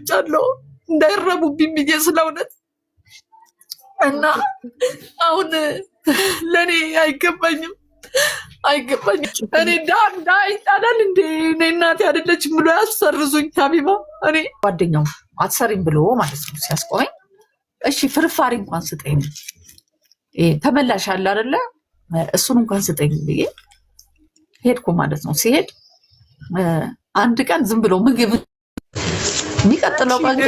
ጫለው እንዳይረቡብኝ ብዬ ስለእውነት እና አሁን ለኔ አይገባኝም። እኔ ዳ ይጣላል እንዴ? እኔ እናቴ አይደለችም ብሎ ያሰርዙኝ ሀቢባ። እኔ ጓደኛው አትሰሪም ብሎ ማለት ነው ሲያስቆመኝ፣ እሺ ፍርፋሪ እንኳን ስጠኝ ተመላሽ አለ አይደለ? እሱን እንኳን ስጠኝ ብዬ ሄድኩ ማለት ነው። ሲሄድ አንድ ቀን ዝም ብሎ ምግብ የሚቀጥለው ቀን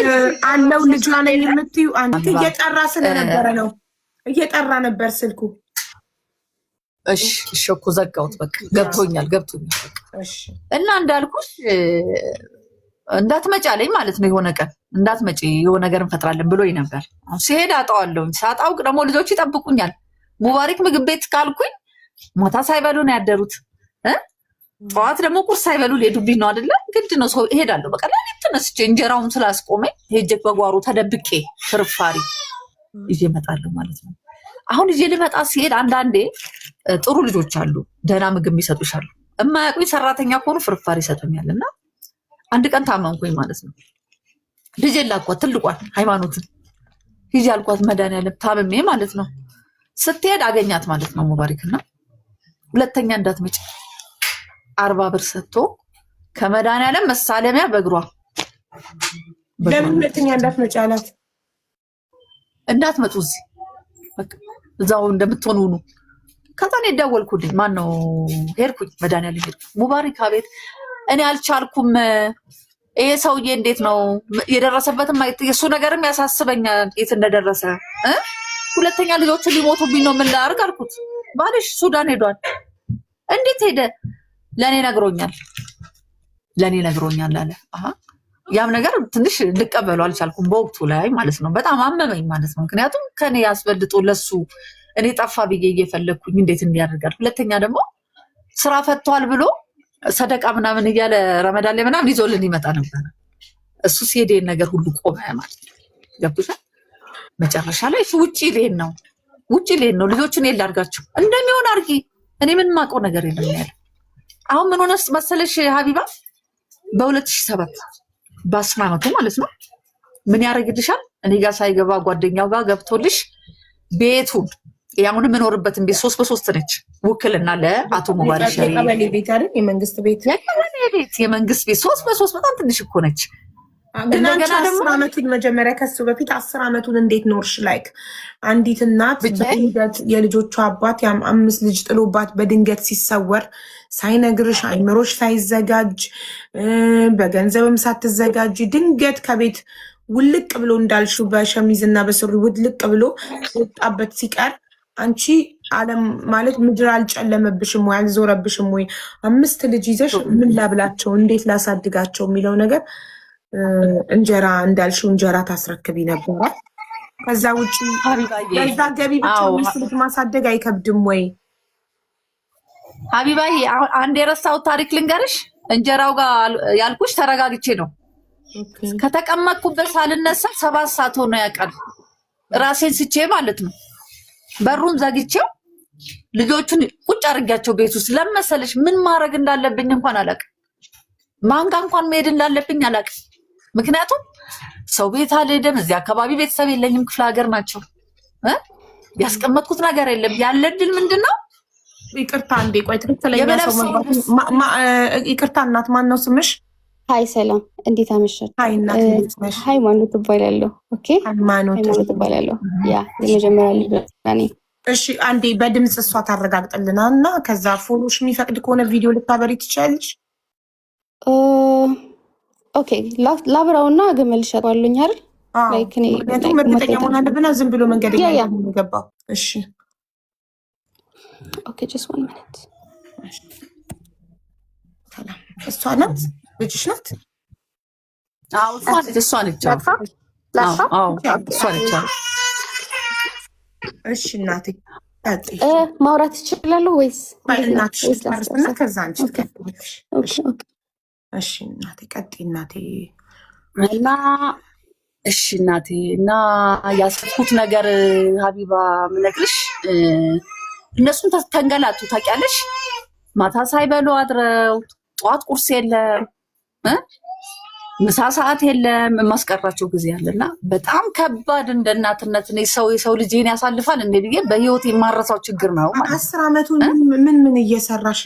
አለው ልጇ ነኝ የምትዩ አንተ እየጠራ ስለነበረ ነው። እየጠራ ነበር ስልኩ። እሺ እኮ ዘጋሁት። በቃ ገብቶኛል። እሺ እና እንዳልኩሽ እንዳትመጪ አለኝ ማለት ነው። የሆነ ቀን እንዳትመጪ የሆነ ነገር እንፈጥራለን ብሎኝ ነበር። ሲሄድ አጣዋለሁኝ። ሳጣው ደግሞ ልጆቹ ይጠብቁኛል። ሙባሪክ ምግብ ቤት ካልኩኝ ማታ ሳይበሉ ነው ያደሩት። ጠዋት ደግሞ ቁርስ ሳይበሉ ሊሄዱብኝ ነው አይደለ? ግድ ነው ሰው እሄዳለሁ። በቃ ለሊት ተነስቼ እንጀራውን ስላስቆመኝ ሄጄ በጓሮ ተደብቄ ፍርፋሪ ይዤ እመጣለሁ ማለት ነው። አሁን ይዤ ልመጣ ሲሄድ አንዳንዴ ጥሩ ልጆች አሉ፣ ደህና ምግብ ይሰጡሻል። እማያውቁኝ ሰራተኛ ከሆኑ ፍርፋሪ ይሰጡኛል። እና አንድ ቀን ታመምኩኝ ማለት ነው። ልጄ ላኳት ትልቋን ሃይማኖትን ሂጂ አልኳት። መድኃኒዓለም ታምሜ ማለት ነው። ስትሄድ አገኛት ማለት ነው ሙባሪክና ሁለተኛ እንዳትመጪ 40 ብር ሰጥቶ ከመድኃኒዓለም መሳለሚያ በእግሯ ለምን ሁለተኛ እንዳትመጪ አላት? እንዳትመጡ እዚህ በቃ እዛው እንደምትሆኑ ነው። ከዛ እኔ ደወልኩልኝ። ማነው ሄድኩኝ፣ መድኃኒዓለም ሄድኩ። ሙባሪክ አቤት፣ እኔ አልቻልኩም። ይሄ ሰውዬ እንዴት ነው የደረሰበትም የሱ ነገርም ያሳስበኛል፣ የት እንደደረሰ ሁለተኛ ልጆቹን ሊሞቱብኝ ነው። ምን ላድርግ አልኩት። ባልሽ ሱዳን ሄዷል። እንዴት ሄደ? ለኔ ነግሮኛል አለ። ያም ነገር ትንሽ ልቀበሉ አልቻልኩም በወቅቱ ላይ ማለት ነው። በጣም አመመኝ ማለት ነው። ምክንያቱም ከኔ ያስበልጦ ለሱ እኔ ጠፋ ብዬ እየፈለግኩኝ እንዴት እንዲያደርጋል። ሁለተኛ ደግሞ ስራ ፈቷል ብሎ ሰደቃ ምናምን እያለ ረመዳን ላይ ምናምን ይዞልን ይመጣ ነበር። እሱ ሲሄድ ነገር ሁሉ ቆመ ማለት ነው። ገብቶሻል? መጨረሻ ላይ ውጪ ልሄድ ነው ልጆቹን የላርጋቸው እንደሚሆን አርጊ፣ እኔ ምን ማውቀው ነገር የለም ያለ። አሁን ምን ሆነስ መሰለሽ ሀቢባ፣ በ2007 በ10 ዓመቱ ማለት ነው ምን ያደርግልሻል? እኔ ጋር ሳይገባ ጓደኛው ጋር ገብቶልሽ ቤቱን ያሁን የምኖርበትን ቤት 3 በ3 ነች ውክልና ለአቶ ሙባሪክ የቀበሌ ቤት አይደል? የመንግስት ቤት የመንግስት ቤት 3 በ3 በጣም ትንሽ እኮ ነች። ግን አንቺ 10 ዓመቱን መጀመሪያ ከሱ በፊት 10 ዓመቱን እንዴት ኖርሽ? ላይክ አንዲት እናት በድንገት የልጆቿ አባት 5 ልጅ ጥሎባት በድንገት ሲሰወር ሳይነግርሽ አይምሮሽ ሳይዘጋጅ በገንዘብም ሳትዘጋጅ ድንገት ከቤት ውልቅ ብሎ እንዳልሽው በሸሚዝና በሱሪ ውልቅ ብሎ ወጣበት ሲቀር አንቺ ዓለም ማለት ምድር አልጨለመብሽም ወይ አልዞረብሽም ወይ? 5 ልጅ ይዘሽ ምን ላብላቸው እንዴት ላሳድጋቸው የሚለው ነገር እንጀራ እንዳልሽው እንጀራ ታስረክቢ ነበረ። ከዛ ውጪ ከዛ ገቢ ብቻ 5 ልጅ ማሳደግ አይከብድም ወይ? ሀቢባዬ አንድ የረሳሁት ታሪክ ልንገርሽ። እንጀራው ጋር ያልኩሽ ተረጋግቼ ነው። ከተቀመጥኩበት ሳልነሳ 7 ሰዓት ሆኖ ያውቃል። ራሴን ስቼ ማለት ነው። በሩን ዘግቼው ልጆቹን ቁጭ አድርጊያቸው ቤት ውስጥ ለመሰለሽ ምን ማድረግ እንዳለብኝ እንኳን አላውቅም። ማን ጋር እንኳን መሄድ እንዳለብኝ አላውቅም። ምክንያቱም ሰው ቤት አልሄድም። እዚህ አካባቢ ቤተሰብ የለኝም፣ ክፍለ ሀገር ናቸው። ያስቀመጥኩት ነገር የለም። ያለ ድል ምንድነው? ይቅርታ አንዴ ቆይ፣ ትክክለኛ ሰው ይቅርታ። እናት ማን ነው ስምሽ? ሀይ ሰላም፣ እንዴት አመሻችሁ? ሀይ እናት፣ እንዴት ነሽ? ሃይማኖት እባላለሁ። ኦኬ ሃይማኖት እባላለሁ። ያ የመጀመሪያ ልጅ ነኝ። እሺ አንዴ በድምጽ እሷ ታረጋግጥልና እና ከዛ ፎሎሽ የሚፈቅድ ከሆነ ቪዲዮ ልታበሪ ትችላለሽ። ኦኬ ላብራውና ገመልሻለሁኝ አይደል? ላይክ እኔ ምክንያቱም እርግጠኛ መሆን አለብና ዝም ብሎ መንገደኛ የሚገባው። እሺ ኦኬ ጀስት 1 ሚኒት። ሰላም፣ እሷ ናት ልጅሽ ናት? አዎ እሷ ነች። እሺ እናቴ ማውራት ትችላለሁ ወይስ እናትሽ ትጨርስና ከዛ አንቺ ትቀጥያለሽ? እሺ እናቴ ቀጥይ እናቴ። እና እሺ እናቴ እና ያሰብኩት ነገር ሀቢባ ምነግርሽ፣ እነሱም ተንገላቱ ታውቂያለሽ። ማታ ሳይበሉ አድረው ጠዋት ቁርስ የለም። ምሳ ሰዓት የለም የማስቀራቸው ጊዜ አለና በጣም ከባድ እንደ እናትነት የሰው ልጅ ይሄን ያሳልፋል እንዴ ብዬ በህይወት የማረሳው ችግር ነው ማለት 10 ዓመቱን ምን እየሰራሽ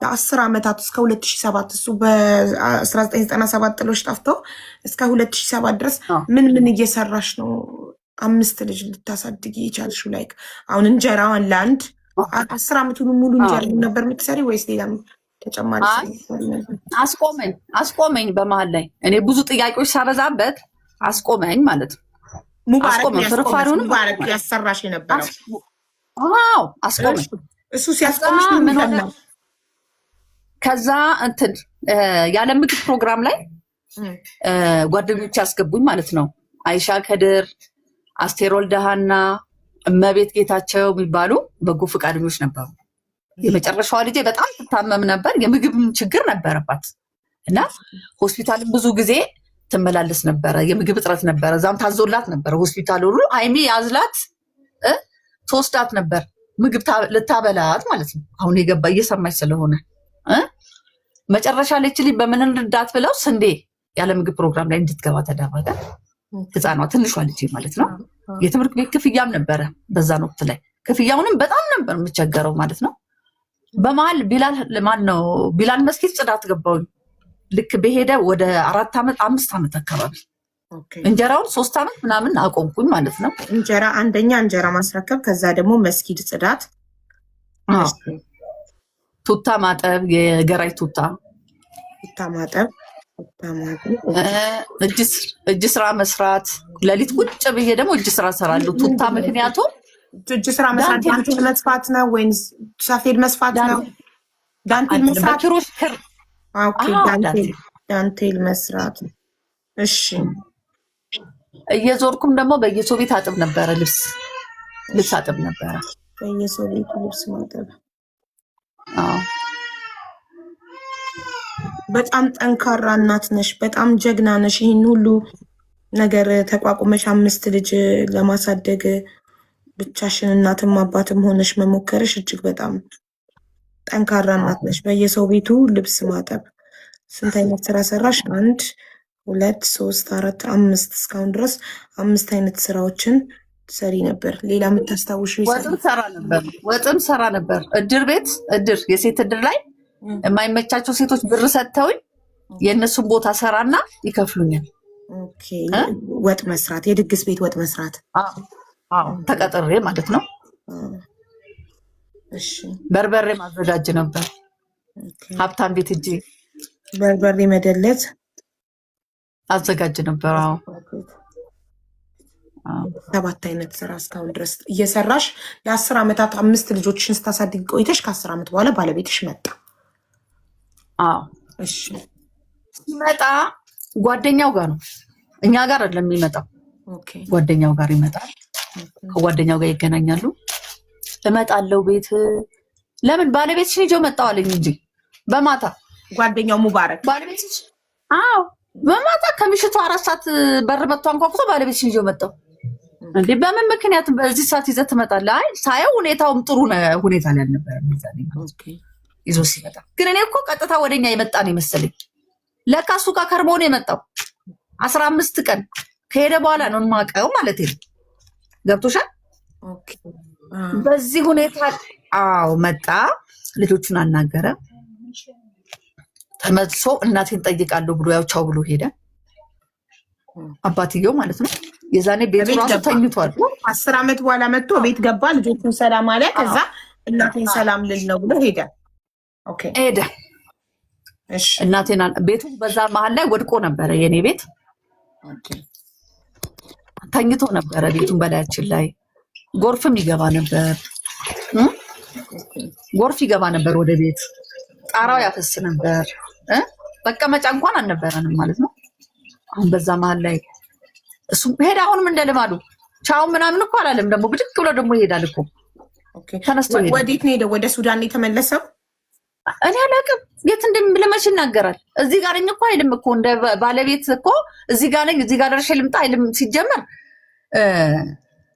ለ10 ዓመታት እስከ 2007 እሱ በ1997 ጥሎሽ ጠፍተው እስከ 2007 ድረስ ምን እየሰራሽ ነው 5 ልጅ ልታሳድጊ የቻልሽው? ላይክ አሁን እንጀራዋን ለአንድ 10 ዓመቱን ሙሉ እንጀራ ነበር የምትሰሪ ወይስ ሌላም ተጨማሪ? አስቆመኝ በመሀል ላይ እኔ ብዙ ጥያቄዎች ሳበዛበት አስቆመኝ ማለት ነው። ሙባረክ ያሰራሽ የነበረው አስቆመኝ። እሱ ሲያስቆምሽ ምን ሆነ? ከዛ እንትን ያለ ምግብ ፕሮግራም ላይ ጓደኞች ያስገቡኝ ማለት ነው። አይሻ ከድር፣ አስቴር ወልደሃና፣ እመቤት ጌታቸው የሚባሉ በጎ ፈቃደኞች ነበሩ። የመጨረሻዋ ልጄ በጣም ትታመም ነበር። የምግብ ችግር ነበረባት እና ሆስፒታል ብዙ ጊዜ ትመላለስ ነበረ። የምግብ እጥረት ነበረ። እዛም ታዞላት ነበረ ሆስፒታል ሁሉ። አይሚ ያዝላት ተወስዳት ነበር ምግብ ልታበላት ማለት ነው። አሁን የገባ እየሰማች ስለሆነ መጨረሻ ላይ ልጅ በምን እንርዳት ብለው ስንዴ ያለ ምግብ ፕሮግራም ላይ እንድትገባ ተደረገ። ህፃኗ ትንሿ ልጅ ማለት ነው። የትምህርት ቤት ክፍያም ነበረ በዛን ወቅት ላይ ክፍያውንም በጣም ነበር የምቸገረው ማለት ነው። በመሀል ቢላል መስጊድ ጽዳት ገባሁኝ። ልክ በሄደ ወደ 4 ዓመት 5 ዓመት አካባቢ እንጀራውን 3 ዓመት ምናምን አቆምኩኝ ማለት ነው። አንደኛ እንጀራ ማስረከብ፣ ከዛ ደግሞ መስጊድ ጽዳት፣ ቱታ ማጠብ፣ የገራይ ቱታ ማጠብ፣ እጅ ስራ መስራት። ሌሊት ቁጭ ብዬ ደግሞ እጅ ስራ ሰራለሁ ቱታ። ምክንያቱም እጅ ስራ መስራት ዳንቴል መስፋት ነው ወይስ ሰፌድ መስፋት ነው? ዳንቴል መስራት ዳንቴል መስራት። እሺ እየዞርኩም ደግሞ በየሰው ቤት አጥብ ነበረ። ልብስ አጥብ ነበረ በየሰው ቤቱ ልብስ ማጠብ። በጣም ጠንካራ እናት ነሽ። በጣም ጀግና ነሽ። ይህን ሁሉ ነገር ተቋቁመሽ 5 ልጅ ለማሳደግ ብቻሽን እናትም አባትም ሆነሽ መሞከርሽ እጅግ በጣም ጠንካራ እናት ነሽ። በየሰው ቤቱ ልብስ ማጠብ። ስንት አይነት ስራ ሰራሽ? 1 2 3 4 5 እስካሁን ድረስ 5 አይነት ስራዎችን ሰሪ ነበር። ሌላ የምታስታውሽ? ወጥም ሰራ ነበር። እድር የሴት እድር ላይ የማይመቻቸው ሴቶች ብር ሰጥተውኝ የእነሱን ቦታ ሰራና ይከፍሉኛል። ወጥ መስራት፣ የድግስ ቤት ወጥ መስራት ተቀጥሬ ማለት ነው። በርበሬ ማዘጋጅ ነበር። ሀብታም ቤት እጅ በርበሬ መደለት አዘጋጅ ነበር። 7 አይነት ስራ እስካሁን ድረስ እየሰራሽ ለ10 ዓመታት 5 ልጆችሽን ስታሳድግ ቆይተሽ ከ10 ዓመት በኋላ ባለቤትሽ መጣ። ሲመጣ ጓደኛው ጋር ነው፣ እኛ ጋር አይደለም የሚመጣው። ጓደኛው ጋር ይመጣል። ከጓደኛው ጋር ይገናኛሉ። እመጣለሁ ቤት። ለምን ባለቤትሽን ይዤው መጣሁ አለኝ እንጂ በማታ ጓደኛው ሙባረክ ባለቤትሽ በማታ ከምሽቱ 4 ሰዓት በር መጥቶ አንኳኩቶ ባለቤትሽን ይዤው መጣሁ። እንዴ በምን ምክንያት በዚህ ሰዓት ይዘህ ትመጣለህ? አይ ሳየው ሁኔታውም ጥሩ ሁኔታ ላይ አልነበረም። ይዞ ሲመጣ ግን እኔ እኮ ቀጥታ ወደኛ የመጣ ነው የመሰለኝ። ለካ እሱ ጋር ከርሞ ነው የመጣው። 15 ቀን ከሄደ በኋላ ነው የማውቀው ማለት ነው። ገብቶሻል? በዚህ ሁኔታ መጣ። ልጆቹን አናገረ። ተመልሶ እናቴን ጠይቃለሁ ብሎ ያው ቻው ብሎ ሄደ። አባትየው ማለት ነው። የዛኔ ቤት ራሱ ተኝቷል። 10 ዓመት በኋላ መጥቶ ቤት ገባ። ልጆቹን ሰላም አለ። ከዛ እናቴን ሰላም ልል ነው ብሎ ሄደ። ሄደ። እናቴና ቤቱ በዛ መሀል ላይ ወድቆ ነበረ። የኔ ቤት ተኝቶ ነበረ። ቤቱን በላያችን ላይ ጎርፍም ይገባ ነበር። ጎርፍ ይገባ ነበር ወደ ቤት። ጣራው ያፈስ ነበር። መቀመጫ እንኳን አልነበረንም ማለት ነው። አሁን በዛ መሀል ላይ እሱ ሄደ። አሁንም እንደ ልማዱ ቻው ምናምን እኮ አላለም። ደግሞ ብድግ ብሎ ደግሞ ይሄዳል እኮ ተነስቶ ሄደ። ወዴት ነው ሄደው? ወደ ሱዳን የተመለሰው? እኔ አላውቅም የት እንደምለመሽ ይናገራል። እዚህ ጋር ነኝ እኮ አይልም እኮ እንደ ባለቤት እኮ እዚህ ጋር ነኝ እዚህ ጋር ደርሼ ልምጣ አይልም። ሲጀመር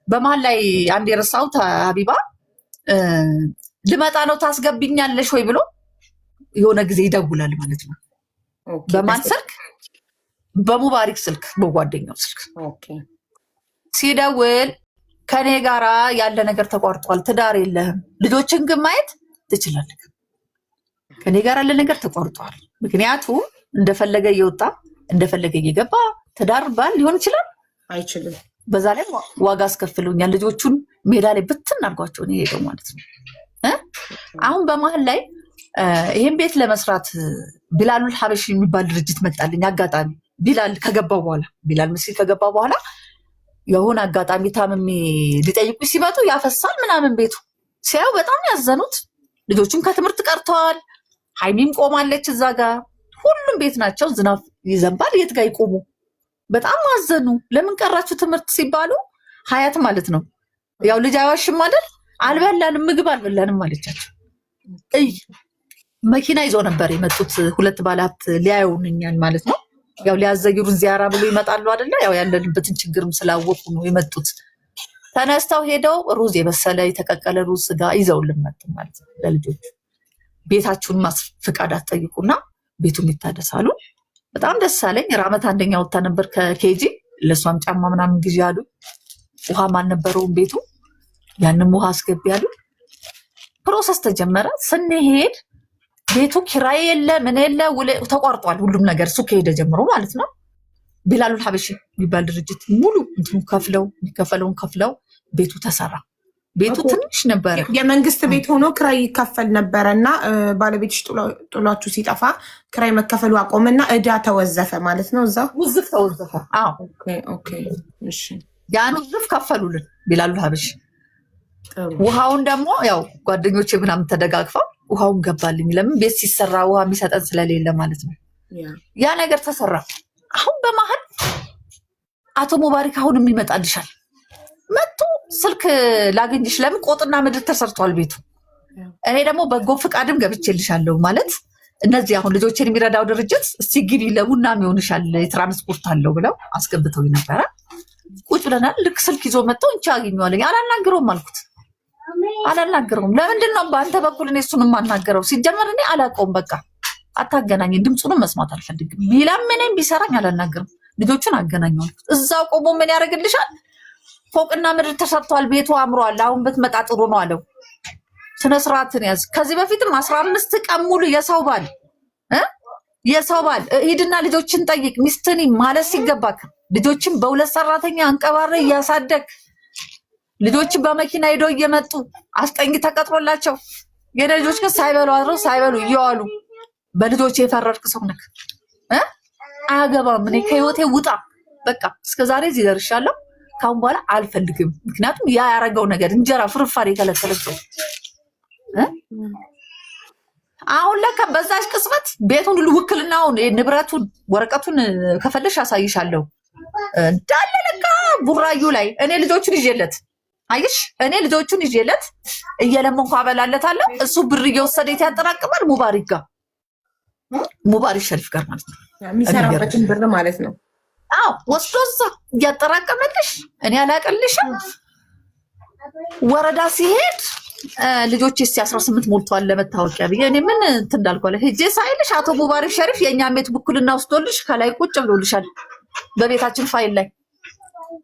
በመሀል ላይ አንድ የረሳሁት ሀቢባ ልመጣ ነው ታስገብኛለሽ ወይ ብሎ የሆነ ጊዜ ይደውላል ማለት ነው። በማን ስልክ በሙባሪክ ስልክ በጓደኛው ስልክ ሲደውል ከኔ ጋራ ያለ ነገር ተቋርጧል፣ ትዳር የለህም፣ ልጆችን ግን ማየት ትችላለህ። ከኔ ጋር ያለ ነገር ተቋርጧል። ምክንያቱም እንደፈለገ እየወጣ እንደፈለገ እየገባ ትዳር ባል ሊሆን ይችላል አይችልም። በዛ ላይ ዋጋ አስከፍሉኛል። ልጆቹን ሜዳ ላይ ብትን አድርጓቸው ነው የሄደው ማለት ነው። አሁን በመሀል ላይ ይሄን ቤት ለመስራት ቢላሉል ሐበሺ የሚባል ድርጅት መጣልኝ። አጋጣሚ ቢላል ከገባው በኋላ ቢላል መስጊድ ከገባው በኋላ የሆነ አጋጣሚ ታምሜ ሊጠይቁ ሲመጡ ያፈሳል ምናምን ቤቱ ሲያዩ በጣም ያዘኑት። ልጆቹም ከትምህርት ቀርተዋል። ሃይሚም ቆማለች እዛ ጋር። ሁሉም ቤት ናቸው። ዝናብ ይዘንባል። የት ጋር ይቆሙ? በጣም አዘኑ። ለምን ቀራችሁ ትምህርት ሲባሉ ሀያት ማለት ነው ያው ልጅ አይዋሽም አይደል? አልበላንም፣ ምግብ አልበላንም አለቻቸው። መኪና ይዞ ነበር የመጡት ሁለት ባለሀብት ሊያዩን እኛን ማለት ነው። ያው ሊያዘግሩን ዚያራ ብሎ ይመጣሉ አይደለ? ያው ያለንበትን ችግርም ስላወቁ ነው የመጡት። ተነስተው ሄደው ሩዝ የበሰለ የተቀቀለ ሩዝ ስጋ ይዘውልን መጡ ማለት ነው ለልጆቹ። ቤታችሁን ፍቃድ አትጠይቁና ቤቱን ይታደሳሉ። በጣም ደስ አለኝ። ራመት አንደኛ ወጣ ነበር ከኬጂ ለሷም ጫማ ምናምን ግዢ አሉ። ውሃም አልነበረውም ቤቱ። ያንም ውሃ አስገቢ ያሉ። ፕሮሰስ ተጀመረ። ስንሄድ ቤቱ ኪራይ የለ ምን የለ ተቋርጧል ሁሉም ነገር እሱ ከሄደ ጀምሮ ማለት ነው። ቢላሉል ሐበሺ የሚባል ድርጅት ሙሉ እንትኑ ከፍለው የሚከፈለውን ከፍለው ቤቱ ተሰራ። ቤቱ ትንሽ ነበረ። የመንግስት ቤት ሆኖ ክራይ ይከፈል ነበረ እና ባለቤትሽ ጥሏችሁ ሲጠፋ ክራይ መከፈሉ አቆመና እዳ ተወዘፈ ማለት ነው። እዛው ውዝፍ ተወዘፈ። አዎ ኦኬ እሺ። ያን ውዝፍ ከፈሉልን ቢላሉል ሐበሺ። ውሃውን ደግሞ ያው ጓደኞቼ ምናምን ተደጋግፈው ውሃውን ገባልኝ። ለምን ቤት ሲሰራ ውሃ የሚሰጠን ስለሌለ ማለት ነው። ያ ነገር ተሰራ። አሁን በመሀል አቶ ሙባሪክ አሁንም ይመጣልሻል መጡ ስልክ ላገኝሽ፣ ለምን ቆጥና ምድር ተሰርቷል ቤቱ። እኔ ደግሞ በጎ ፍቃድም ገብቼልሻለሁ ማለት እነዚህ አሁን ልጆችን የሚረዳው ድርጅት እስቲ ግቢ ለቡናም ይሆንሻል የትራንስፖርት አለው ብለው አስገብተው ነበረ። ቁጭ ብለናል። ልክ ስልክ ይዞ መጥተው እንቺ አገኘዋለኝ። አላናግረውም አልኩት። አላናግረውም። ለምንድን ነው በአንተ በኩል እኔ እሱን የማናገረው? ሲጀመር እኔ አላውቀውም። በቃ አታገናኝን፣ ድምፁንም መስማት አልፈልግም። ቢለምንም ቢሰራኝ አላናግርም። ልጆቹን አገናኘው አልኩት። እዛው ቆሞ ምን ያደርግልሻል? ፎቅና ምድር ተሰርቷል፣ ቤቱ አምሯል፣ አሁን ብትመጣ ጥሩ ነው አለው። ስነ ስርዓትን ያዝ። ከዚህ በፊትም 15 ቀን ሙሉ የሰው ባል ሂድና ልጆችን ጠይቅ ሚስትኒ ማለት ሲገባክ ልጆችን በሁለት ሰራተኛ አንቀባረ እያሳደግ ልጆችን በመኪና ሄዶ እየመጡ አስጠኝ ተቀጥሮላቸው የኔ ልጆች ግን ሳይበሉ አድረው ሳይበሉ እየዋሉ በልጆች የፈረድክ ሰው ነክ አያገባም። እኔ ከህይወቴ ውጣ በቃ እስከዛሬ እዚህ ደርሻለሁ። ካሁን በኋላ አልፈልግም። ምክንያቱም ያ ያረገው ነገር እንጀራ ፍርፋሪ የከለከለችው አሁን ለካ በዛች ቅጽበት ቤቱን ሁሉ ውክልናውን ንብረቱን ወረቀቱን ከፈለሽ አሳይሻለሁ እንዳለ ለካ ቡራዩ ላይ እኔ ልጆቹን ይዤለት አይሽ እኔ ልጆቹን ይዤለት እየለመንኩ አበላለታለሁ። እሱ ብር እየወሰደ ያጠራቅማል ሙባሪክ ጋር ሙባሪክ ሸሪፍ ጋር ማለት ነው የሚሰራበትን ብር ማለት ነው። አዎ ወስዶ እዛ እያጠራቀመልሽ እኔ አላቀልሽም። ወረዳ ሲሄድ ልጆች እስቲ 18 ሞልቷል ለመታወቂያ ብዬ እኔ ምን እንትን እንዳልኳለ ሄጄ ሳይልሽ አቶ ሙባሪክ ሸሪፍ የኛ ቤት ውክልና ወስዶልሽ ከላይ ቁጭ ብሎልሻል በቤታችን ፋይል ላይ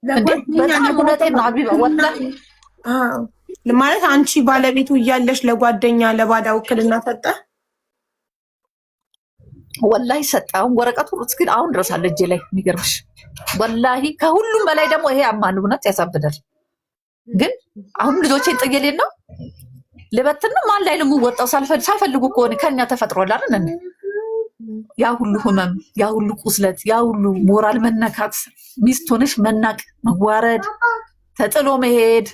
በጣም እውነቴን ነው ሀቢባ ወላሂ። ማለት አንቺ ባለቤቱ እያለሽ ለጓደኛ ለባዳ ውክልና ሰጠ? ወላሂ ሰጠ። አሁን ወረቀቱ እስኪ አሁን ድረስ አለ እጄ ላይ የሚገርምሽ ወላሂ። ከሁሉም በላይ ደግሞ ይሄ አማኑነት ያሳብዳል። ግን አሁን ልጆቼን ጥዬልኝ ነው ልበትን ነው ማን ላይ ነው የምወጣው? ሳልፈልጉ ከሆነ ከኛ ተፈጥሯል አይደል? ያ ሁሉ ህመም፣ ያ ሁሉ ቁስለት፣ ያ ሁሉ ሞራል መነካት፣ ሚስት ሆነሽ መናቅ፣ መዋረድ፣ ተጥሎ መሄድ፣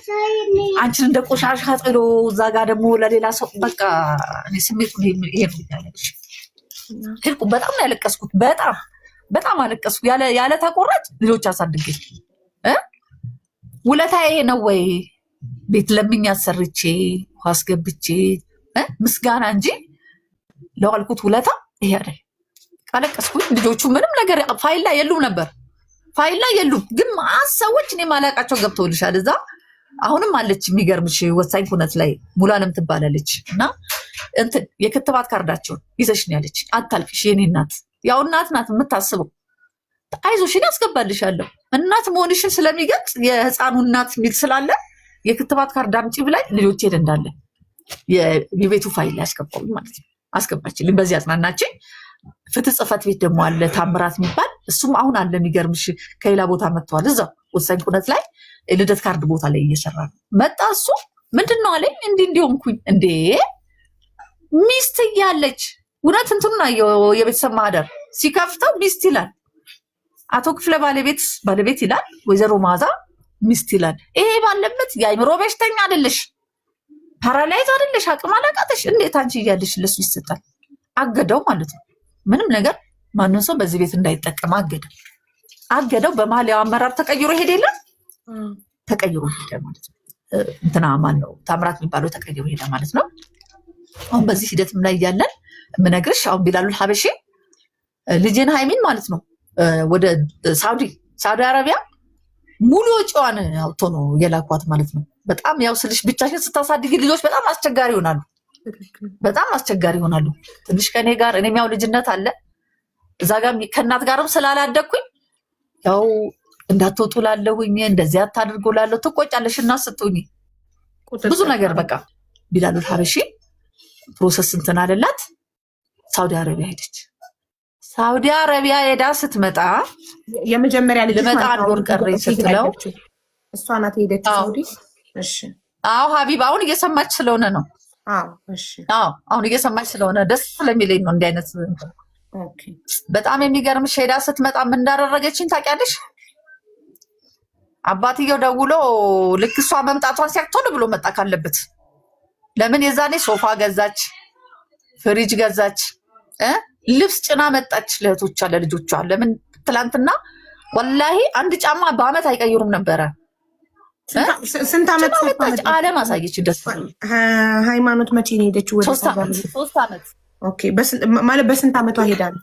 አንቺን እንደ ቆሻሻ ጥሎ እዛ ጋር ደግሞ ለሌላ ሰው በቃ እኔ ስሜቱን ይሄ ነው ያለሽ። በጣም ነው ያለቀስኩት። በጣም አለቀስኩ። ያለ ተቆራጭ ልጆች አሳድጌ ውለታ ይሄ ነው ወይ? ቤት ለምኛ ሰርቼ አስገብቼ ምስጋና እንጂ ለዋልኩት ውለታ ይሄ አይደል። አለቀስኩኝ። ልጆቹ ምንም ነገር ፋይል ላይ የሉም ነበር። ፋይል ላይ የሉም። ግን ሰዎች እኔ ማላቃቸው ገብተውልሻል እዛ። አሁንም አለች የሚገርምሽ ወሳኝ ኩነት ላይ ሙሉዓለም ትባላለች እና እንትን የክትባት ካርዳቸውን ይዘሽ ነው ያለች። አታልቅሽ የኔ እናት፣ ያው እናት ናት የምታስበው። አይዞሽ እኔ አስገባልሻለሁ እናት መሆንሽን ስለሚገልጽ የህፃኑ እናት ሚል ስላለ የክትባት ካርድ አምጪ ብላኝ ልጆቼን እንዳለ የቤቱ ፋይል ያስገባው ማለት ነው። አስገባችልኝ። በዚህ አጽናናችኝ። ፍትህ ጽሕፈት ቤት ደግሞ አለ ታምራት የሚባል እሱም አሁን አለ። የሚገርምሽ ከሌላ ቦታ መጥተዋል። እዛው ወሳኝ ኩነት ላይ ልደት ካርድ ቦታ ላይ እየሰራ ነው። መጣ እሱ ምንድን ነው አለኝ። እንዲሆንኩኝ እንዴ ሚስት እያለች እውነት እንትኑን የቤተሰብ ማህደር ሲከፍተው ሚስት ይላል። አቶ ክፍለ ባለቤት ይላል። ወይዘሮ ማዛ ሚስት ይላል። ይሄ ባለበት የአይምሮ በሽተኛ አይደለሽ፣ ፓራላይዝ አይደለሽ፣ አቅም አላቃተሽ እንዴት አንቺ እያለሽ ለሱ ይሰጣል? አገደው ማለት ነው። ምንም ነገር ማንም ሰው በዚህ ቤት እንዳይጠቀም አገደው። በመሀል ያው አመራር ተቀይሮ ሄደ የለም ተቀይሮ ሄደ ማለት ነው። እንትና ማን ነው ታምራት የሚባለው ተቀይሮ ሄደ ማለት ነው። አሁን በዚህ ሂደትም ላይ እያለን የምነግርሽ አሁን ቢላሉል ሀበሺ ልጄን ሃይሚን ማለት ነው ወደ ሳውዲ አረቢያ ሙሉ ወጪዋን አውጥቶ ነው የላኳት ማለት ነው። በጣም ያው ስልሽ ብቻሽን ስታሳድጊ ልጆች በጣም አስቸጋሪ ይሆናሉ። ትንሽ ከኔ ጋር እኔም ያው ልጅነት አለ እዛ ጋር ከእናት ጋርም ስላላደግኩኝ ያው እንዳትወጡ ላለሁኝ እንደዚህ አታድርጎ ላለሁ ትቆጫለሽ እና ስጡኝ ብዙ ነገር በቃ ቢላሉል ሀበሺ ፕሮሰስ እንትን አለላት። ሳውዲ አረቢያ ሄደች። ሳውዲ አረቢያ ሄዳ ስትመጣ የመጀመሪያ ልጅ ልመጣ አንድ ወር ቀረኝ ስትለው እሷ ናት ሄደች ሳውዲ። እሺ አዎ ሀቢብ አሁን እየሰማች ስለሆነ ነው። አሁን እየሰማች ስለሆነ ደስ ስለሚለኝ ነው። እንዲህ አይነት በጣም የሚገርምሽ ሄዳ ስትመጣ ምን እንዳደረገችኝ ታውቂያለሽ? አባትየው ደውሎ ልክ እሷ መምጣቷን ሲያቅ ቶሎ ብሎ መጣ ካለበት። ለምን የዛኔ ሶፋ ገዛች፣ ፍሪጅ ገዛች፣ ልብስ ጭና መጣች ለእህቶቿ ለልጆቿ። ለምን ትላንትና ወላሂ አንድ ጫማ በአመት አይቀይሩም ነበረ። ስንት ዓመት መጣች? አለም አሳየች። ደስ ሃይማኖት መቼ ነው ሄደችው? ወደ 3 ዓመት። ኦኬ ማለት በስንት ዓመቷ ሄዳ ነው?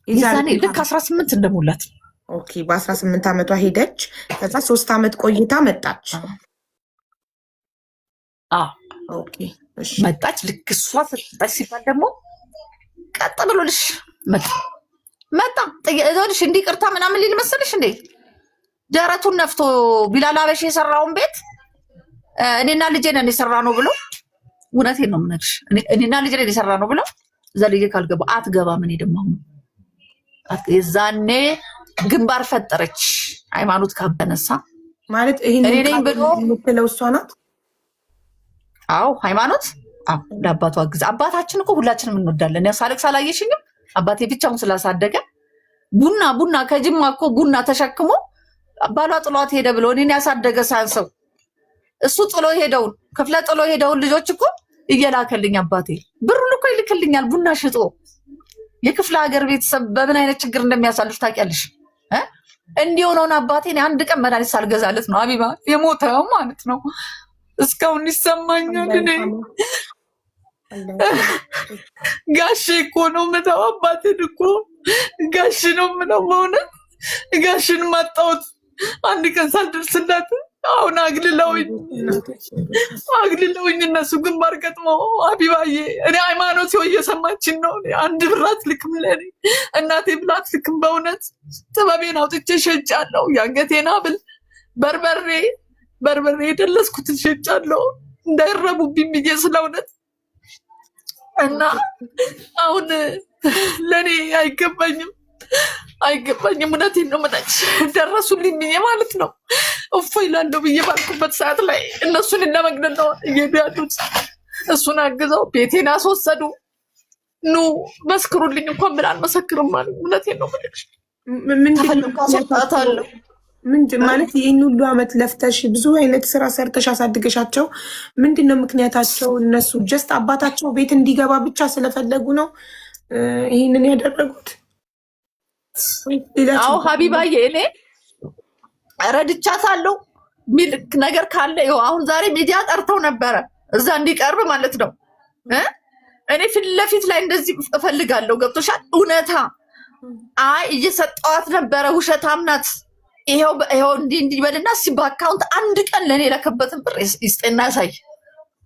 የዛኔ ልክ 18 እንደሞላት። ኦኬ በ18 ዓመቷ ሄደች። ከዛ 3 ዓመት ቆይታ መጣች። ኦኬ መጣች። ልክ እሷ ስትመጣች ሲባል ደግሞ ቀጥ ብሎልሽ መጣ እዞልሽ እንዲህ ቅርታ ምናምን ሊል መሰለሽ እንዴ? ደረቱን ነፍቶ ቢላል ሀበሺ የሰራውን ቤት እኔና ልጄ ነን የሰራ ነው ብሎ፣ እውነቴን ነው የምነግርሽ፣ እኔና ልጄ ነን የሰራ ነው ብሎ ዘልዬ ካልገባ አትገባም። እኔ ደግሞ የዛኔ ግንባር ፈጠረች ሃይማኖት ካበነሳ ማለት ይሄን ብሎ የምትለው እሷ ናት። አዎ ሃይማኖት ለአባቷ አግዝ። አባታችን እኮ ሁላችንም እንወዳለን። ያው ሳለቅስ አላየሽኝም? አባቴ ብቻውን ስላሳደገ ቡና ከጅማ እኮ ቡና ተሸክሞ ባሏ ጥሏት ሄደ ብሎ እኔን ያሳደገ ሳንሰው እሱ ጥሎ ሄደውን ልጆች እኮ እየላከልኝ አባቴ ብሩን እኮ ይልክልኛል። ቡና ሽጦ የክፍለ ሀገር ቤተሰብ በምን አይነት ችግር እንደሚያሳልፍ ታውቂያለሽ? እንዲሆነውን አባቴን አንድ ቀን መድኃኒት ሳልገዛለት ነው አቢባ የሞተው ማለት ነው። እስካሁን ይሰማኛል። እኔ ጋሼ እኮ ነው የምለው አባቴን እኮ ጋሽ ነው የምለው። በእውነት ጋሽን ማጣሁት አንድ ቀን ሳልደርስላት አሁን አግልለውኝ እነሱ ግንባር ገጥመው አቢባዬ እኔ ሃይማኖት እየሰማችን ነው። አንድ ብር አትልክም ለኔ እናቴ ብላ አትልክም። በእውነት ጥበቤን አውጥቼ ሸጫለሁ። የአንገቴን ሐብል በርበሬ የደለስኩትን ሸጫለሁ እንዳይረቡብኝ ብዬ ስለእውነት እና አሁን ለእኔ አይገባኝም። እውነቴን ነው የምልሽ ደረሱልኝ ብዬ ማለት ነው እፎይ እላለሁ ብዬ ባልኩበት ሰዓት ላይ እነሱን ለመግደል ነው እየሄዱ ያሉት። እሱን አግዘው ቤቴን አስወሰዱ። ኑ መስክሩልኝ እንኳን ምን አልመሰክርም ማለት እውነቴን ነው የምልሽ። ምንድን ማለት ይህን ሁሉ አመት ለፍተሽ ብዙ አይነት ስራ ሰርተሽ አሳድገሻቸው ምንድን ነው ምክንያታቸው? እነሱ ጀስት አባታቸው ቤት እንዲገባ ብቻ ስለፈለጉ ነው ይህንን ያደረጉት? አዎ ሀቢባዬ እኔ ረድቻታለሁ ሚል ነገር ካለ ይኸው አሁን ዛሬ ሚዲያ ጠርተው ነበረ እዛ እንዲቀርብ ማለት ነው። እኔ ፊት ለፊት ላይ እንደዚህ እፈልጋለሁ። ገብቶሻል? እውነታ እየሰጠዋት ነበረ። ውሸታም ናት። ይኸው እንዲበልና በአካውንት አንድ ቀን ለእኔ የለከበትን ብር ይስጤና ያሳይ።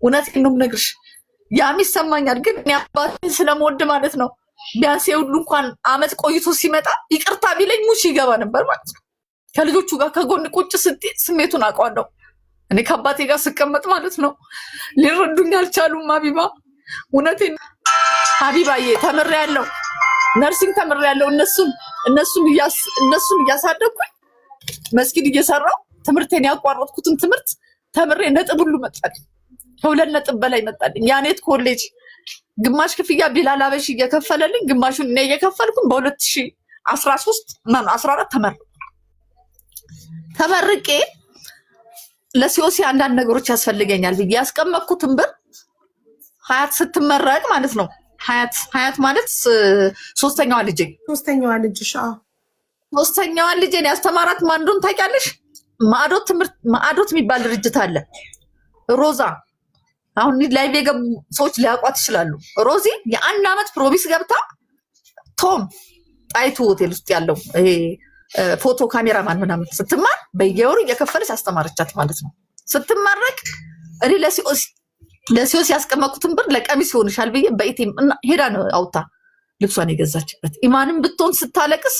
እውነቴን ነው የምነግርሽ። ያም ይሰማኛል። ግን እኔ አባቴን ስለምወድ ማለት ነው ቢያንስ የሁሉ እንኳን አመት ቆይቶ ሲመጣ ይቅርታ ቢለኝ ሙሽ ይገባ ነበር ማለት ነው። ከልጆቹ ጋር ከጎን ቁጭ ስትይ ስሜቱን አውቀዋለሁ። እኔ ከአባቴ ጋር ስቀመጥ ማለት ነው ሊረዱኝ አልቻሉም። ሀቢባ እውነቴን ሀቢባዬ ተምሬያለሁ፣ ነርሲንግ ተምሬያለሁ። እነሱን እያሳደግኩኝ መስጊድ እየሰራው ትምህርቴን ያቋረጥኩትን ትምህርት ተምሬ ነጥብ ሁሉ መጣልኝ። ከ2 ነጥብ በላይ መጣልኝ። ያኔት ኮሌጅ ግማሽ ክፍያ ቢላል አበሽ እየከፈለልኝ ግማሹን እኔ እየከፈልኩኝ በ2013 14 ተመርቄ ለሲኦሲ አንዳንድ ነገሮች ያስፈልገኛል ብዬ ያስቀመጥኩትን ብር ሀያት ስትመረቅ ማለት ነው። ሀያት ማለት ሶስተኛዋ ልጄን ያስተማራት ማን እንደሆነ ታውቂያለሽ? ማዕዶት የሚባል ድርጅት አለ። ሮዛ አሁን ላይቭ የገቡ ሰዎች ሊያውቋት ይችላሉ። ሮዚ የ1 ዓመት ፕሮሚስ ገብታ ቶም ጣይቱ ሆቴል ውስጥ ያለው ይሄ ፎቶ ካሜራማን ምናምን ስትማር በየወሩ እየከፈለች አስተማረቻት ማለት ነው። ስትመረቅ እኔ ለሲኦሲ ያስቀመጥኩትን ብር ለቀሚስ ይሆንሻል ብዬ በኢቲም ሄዳ ነው አውጣ ልብሷን የገዛችበት። ኢማንም ብትሆን ስታለቅስ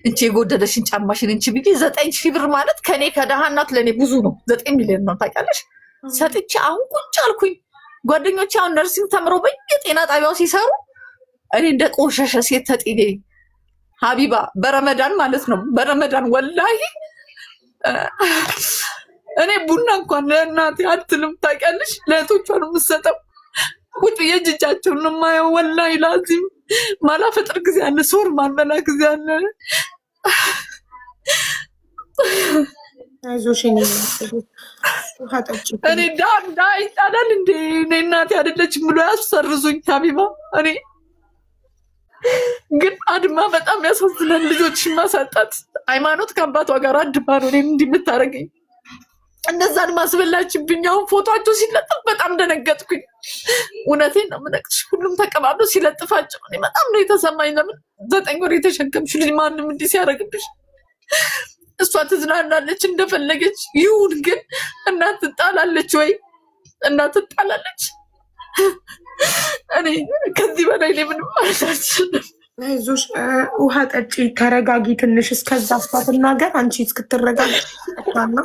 እንቺ የጎደለሽን ጫማሽን እንቺ ብዬ 9,000 ብር ማለት ከኔ ከደሃ እናት ለኔ ብዙ ነው። 9 ሚሊዮን ነው ታውቂያለሽ። ሰጥቼ አሁን ቁጭ አልኩኝ። ጓደኞቼ አሁን ነርሲንግ ተምረው በየጤና ጣቢያው ሲሰሩ እኔ እንደ ቆሸሸ ሴት ተጥዬ ሀቢባ በረመዳን ማለት ነው። በረመዳን ወላሂ እኔ ቡና እንኳን ለእናቴ አትልም ታውቂያለሽ። ለእህቶቿ ነው የምትሰጠው። ቁጭ የእጅጃቸውን ነው የማየው። ወላሂ ላዚም ማላፈጥር ጊዜ አለ፣ ሶር ማልበላ ጊዜ አለ። እኔ ዳ ይጣላል እንዴ? እኔ እናቴ አይደለችም ብሎ ያሰርዙኝ ሀቢባ። እኔ ግን አድማ በጣም ያሳዝናል። ልጆችን ማሳጣት ሃይማኖት ከአባቷ ጋር አድማ ነው እኔም እንዲህ የምታደርገኝ። እንደዛን ማስበላችብኝ። አሁን ፎቶቸው ሲለጥፍ በጣም ደነገጥኩኝ። እውነቴን ነው የምነግርሽ። ሁሉም ተቀባብሎ ሲለጥፋቸው እኔ በጣም ነው የተሰማኝ። ለምን 9 ወር የተሸከምሽ ልጅ ማንም እንዲህ ሲያደርግብሽ? እሷ ትዝናናለች እንደፈለገች ይሁን፣ ግን እናት ትጣላለች ወይ? እናት ትጣላለች። እኔ ከዚህ በላይ እኔ ምንም ማለት አልችልም። አይዞሽ፣ ውሃ ጠጪ፣ ተረጋጊ ትንሽ። እስከዛ አስፋትናገር አንቺ እስክትረጋጊ ጠጣና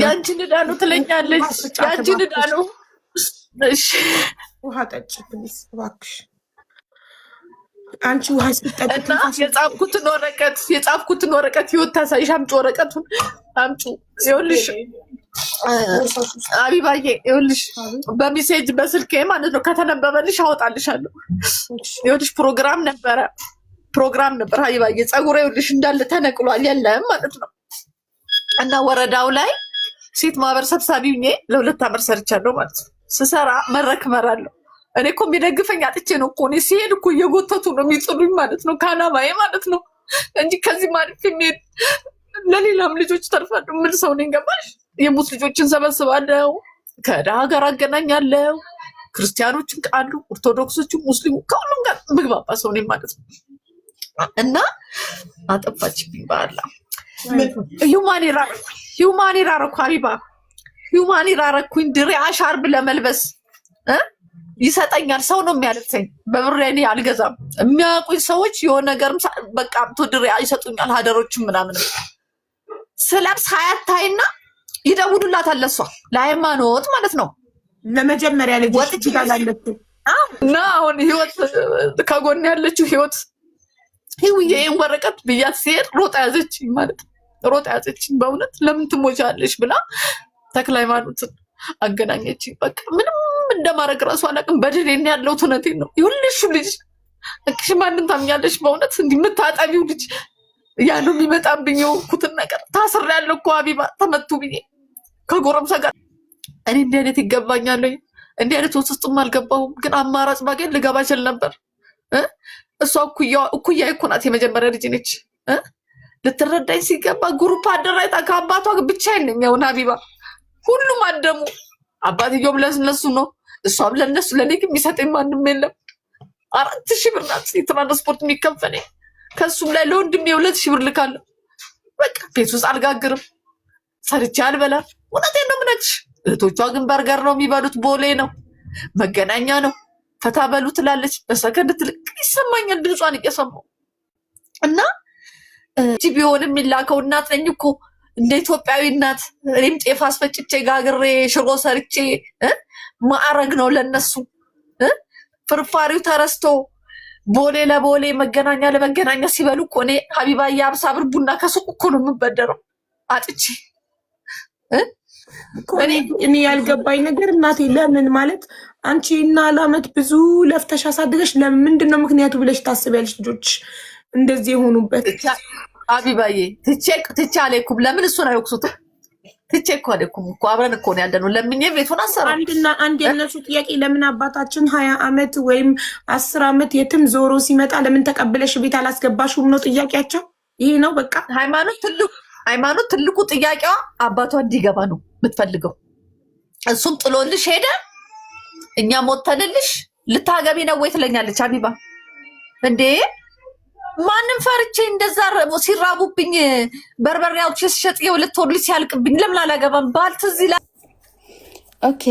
ያንቺን ዕዳ ነው ትለኛለች። ያንቺን ዕዳ ነው። እሺ ውሃ ጠጪ ፕሊዝ እባክሽ። አንቺ ውሃ ስጠጪ የጻፍኩትን ወረቀት ህይወት ታሳይሽ። አምጪ ወረቀቱን አምጪ። ይኸውልሽ አቢባዬ፣ ይኸውልሽ በሜሴጅ በስልኬ ማለት ነው ከተነበበልሽ አወጣልሻለሁ። ይኸውልሽ ፕሮግራም ነበር አቢባዬ። ፀጉሬ ይኸውልሽ እንዳለ ተነቅሏል የለም ማለት ነው። እና ወረዳው ላይ ሴት ማህበር ሰብሳቢ ሆኜ ለ2 ዓመት ሰርቻለሁ ማለት ነው። ስሰራ መድረክ እመራለሁ። እኔ እኮ የሚደግፈኝ አጥቼ ነው እኮ። እኔ ሲሄድ እኮ እየጎተቱ ነው የሚጥሉኝ ማለት ነው፣ ከአላማዬ ማለት ነው እንጂ ከዚህ ማለት የሚሄድ ለሌላም ልጆች ተርፋለሁ ምን ሰው ነኝ ገባሽ? የሙት ልጆችን ሰበስባለሁ፣ ከድሃ ጋር አገናኛለሁ፣ ክርስቲያኖችን አሉ፣ ኦርቶዶክሶችን፣ ሙስሊሙ ከሁሉም ጋር ምግባባ ሰው ነኝ ማለት ነው። እና አጠፋችብኝ በኋላ ሂውማኒር አረኩ ሀቢባ፣ ሂውማኒር አረኩኝ። ድሬ ሻርብ ለመልበስ ይሰጠኛል ሰው ነው የሚያለብሰኝ። በብሬ እኔ አልገዛም። የሚያውቁኝ ሰዎች የሆነ ነገርም በቃ አምቶ ድሬ ይሰጡኛል። ሀደሮችም ምናምን ስለብስ ሀያታይና ይደውሉላታል ለሷ ለሃይማኖት ማለት ነው። ለመጀመሪያ ልጅ እና አሁን ህይወት ከጎን ያለችው ህይወት ይሄን ወረቀት ብያት ሲሄድ ሮጣ ያዘችኝ ማለት ነው። ሮጣ ያዘችኝ በእውነት ለምን ትሞቻለሽ ብላ ተክለ ሃይማኖትን አገናኘችኝ። በቃ ምንም እንደማድረግ ራሱ አላውቅም። በድሬን ያለው እውነቴን ነው። ይሁንልሽ ልጅ እክሽ ማንን ታምኛለሽ? በእውነት እንዲህ የምታጠቢው ልጅ ያ ነው የሚመጣብኝ። የሆንኩትን ነገር ታስሬያለሁ እኮ ሀቢባ፣ ተመቱ ብዬ ከጎረምሳ ጋር እኔ እንዲህ አይነት ይገባኛል። እንዲህ አይነት ውስጥም አልገባሁም፣ ግን አማራጭ ባገኝ ልገባ እችል ነበር። እሷ እኩያ እኮ ናት፣ የመጀመሪያ ልጅ ነች። ልትረዳኝ ሲገባ ጉሩፕ አደራይታ ከአባቷ ብቻዬን ነኝ። አሁን ሀቢባ ሁሉም አደሙ። አባትየውም ለእነሱ ነው፣ እሷም ለእነሱ። ለእኔ ግን የሚሰጠኝ ማንም የለም። 4,000 ብር ናት የትራንስፖርት የሚከፈለኝ። ከሱም ላይ ለወንድሜ 2,000 ብር ልካለሁ። በቃ ቤት ውስጥ አልጋግርም፣ ሰርቼ አልበላም። እውነቴን ነው የምነግርሽ። እህቶቿ ግን በርገር ነው የሚበሉት፣ ቦሌ ነው። መገናኛ ነው ፈታ በሉ ትላለች። በሰከንድ ትልቅ ይሰማኛል ድምጿን እየሰማሁ እና እጂ ቢሆን የሚላከው እናት ነኝ እኮ እንደ ኢትዮጵያዊ እናት። እኔም ጤፍ አስፈጭቼ ጋግሬ ሽሮ ሰርቼ ማዕረግ ነው ለነሱ። ፍርፋሪው ተረስቶ ቦሌ ለቦሌ መገናኛ ለመገናኛ ሲበሉ እኮ እኔ ሀቢባዬ 50 ብር ቡና ከሱቅ እኮ ነው የምበደረው አጥቼ። እኔ ያልገባኝ ነገር እናቴ ለምን ማለት አንቺ እና ለአመት ብዙ ለፍተሽ አሳድገሽ ለምንድን ነው ምክንያቱ ብለሽ ታስቢያለሽ? ልጆች እንደዚህ የሆኑበት ሀቢባዬ ትቼ አልሄድኩም። ለምን እሱን አይወቅሱትም? ትቼ እኮ አልሄድኩም እኮ አብረን እኮ ነው ያለነው። ለምኜ ቤቱን አሰራ አንድ የነሱ ጥያቄ ለምን አባታችን 20 ዓመት ወይም 10 ዓመት የትም ዞሮ ሲመጣ ለምን ተቀብለሽ ቤት አላስገባሽውም ነው ጥያቄያቸው። ይሄ ነው በቃ ሃይማኖት ትልቁ ጥያቄዋ አባቷ እንዲገባ ነው የምትፈልገው። እሱም ጥሎልሽ ሄደ፣ እኛ ሞተንልሽ ልታገቢ ነው ወይ ትለኛለች። ሀቢባ እንዴ ማንም ፈርቼ እንደዛ ሲራቡብኝ በርበሬ አውጥቼ ስሸጥ የሁለት ወር ልጅ ሲያልቅብኝ ለምን አላገባም? ባል ትዝ ይላል። ኦኬ